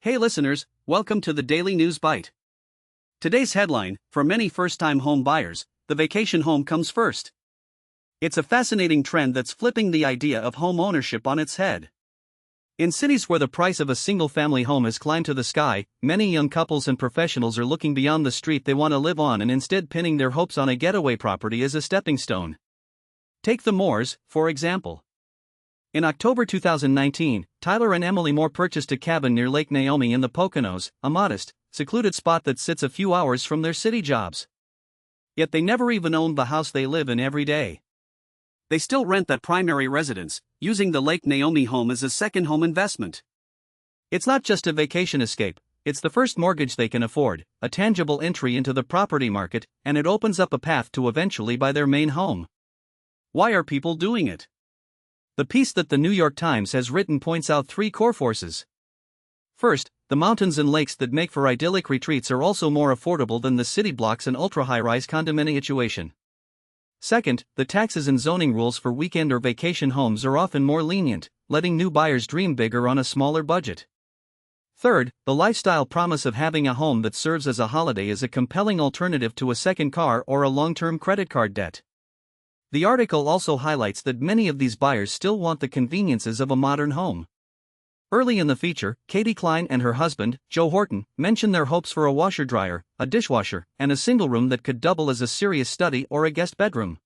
Hey listeners, welcome to the Daily News Bite. Today's headline: for many first-time home buyers, the vacation home comes first. It's a fascinating trend that's flipping the idea of home ownership on its head. In cities where the price of a single-family home has climbed to the sky, many young couples and professionals are looking beyond the street they want to live on and instead pinning their hopes on a getaway property as a stepping stone. Take the Moores, for example. In October 2019, Tyler and Emily Moore purchased a cabin near Lake Naomi in the Poconos, a modest, secluded spot that sits a few hours from their city jobs. Yet they never even owned the house they live in every day. They still rent that primary residence, using the Lake Naomi home as a second home investment. It's not just a vacation escape, it's the first mortgage they can afford, a tangible entry into the property market, and it opens up a path to eventually buy their main home. Why are people doing it? The piece that the New York Times has written points out three core forces. First, the mountains and lakes that make for idyllic retreats are also more affordable than the city blocks and ultra-high-rise condominium. Second, the taxes and zoning rules for weekend or vacation homes are often more lenient, letting new buyers dream bigger on a smaller budget. Third, the lifestyle promise of having a home that serves as a holiday is a compelling alternative to a second car or a long-term credit card debt. The article also highlights that many of these buyers still want the conveniences of a modern home. Early in the feature, Katie Klein and her husband, Joe Horton, mention their hopes for a washer-dryer, a dishwasher, and a single room that could double as a serious study or a guest bedroom.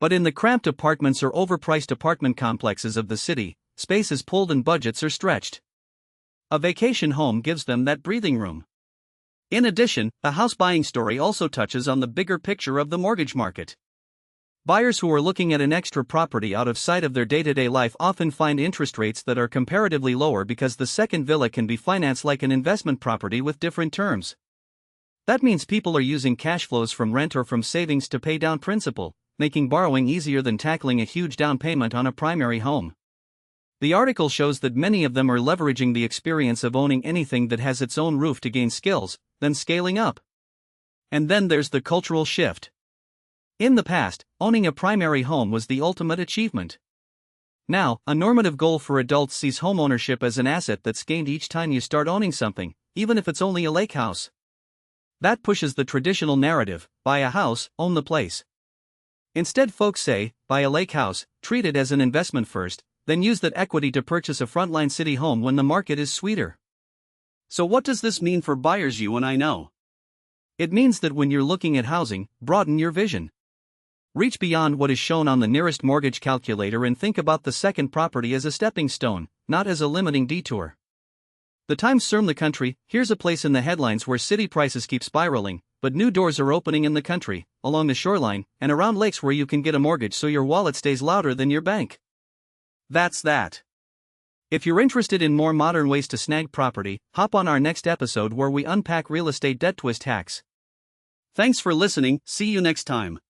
But in the cramped apartments or overpriced apartment complexes of the city, space is pulled and budgets are stretched. A vacation home gives them that breathing room. In addition, the house buying story also touches on the bigger picture of the mortgage market. Buyers who are looking at an extra property out of sight of their day-to-day life often find interest rates that are comparatively lower because the second villa can be financed like an investment property with different terms. That means people are using cash flows from rent or from savings to pay down principal, making borrowing easier than tackling a huge down payment on a primary home. The article shows that many of them are leveraging the experience of owning anything that has its own roof to gain skills, then scaling up. And then there's the cultural shift. In the past, owning a primary home was the ultimate achievement. Now, a normative goal for adults sees homeownership as an asset that's gained each time you start owning something, even if it's only a lake house. That pushes the traditional narrative: buy a house, own the place. Instead, folks say, buy a lake house, treat it as an investment first, then use that equity to purchase a frontline city home when the market is sweeter. So what does this mean for buyers you and I know? It means that when you're looking at housing, broaden your vision. Reach beyond what is shown on the nearest mortgage calculator and think about the second property as a stepping stone, not as a limiting detour. The Times sermon the country: here's a place in the headlines where city prices keep spiraling, but new doors are opening in the country, along the shoreline, and around lakes where you can get a mortgage so your wallet stays louder than your bank. That's that. If you're interested in more modern ways to snag property, hop on our next episode where we unpack real estate debt twist hacks. Thanks for listening, see you next time.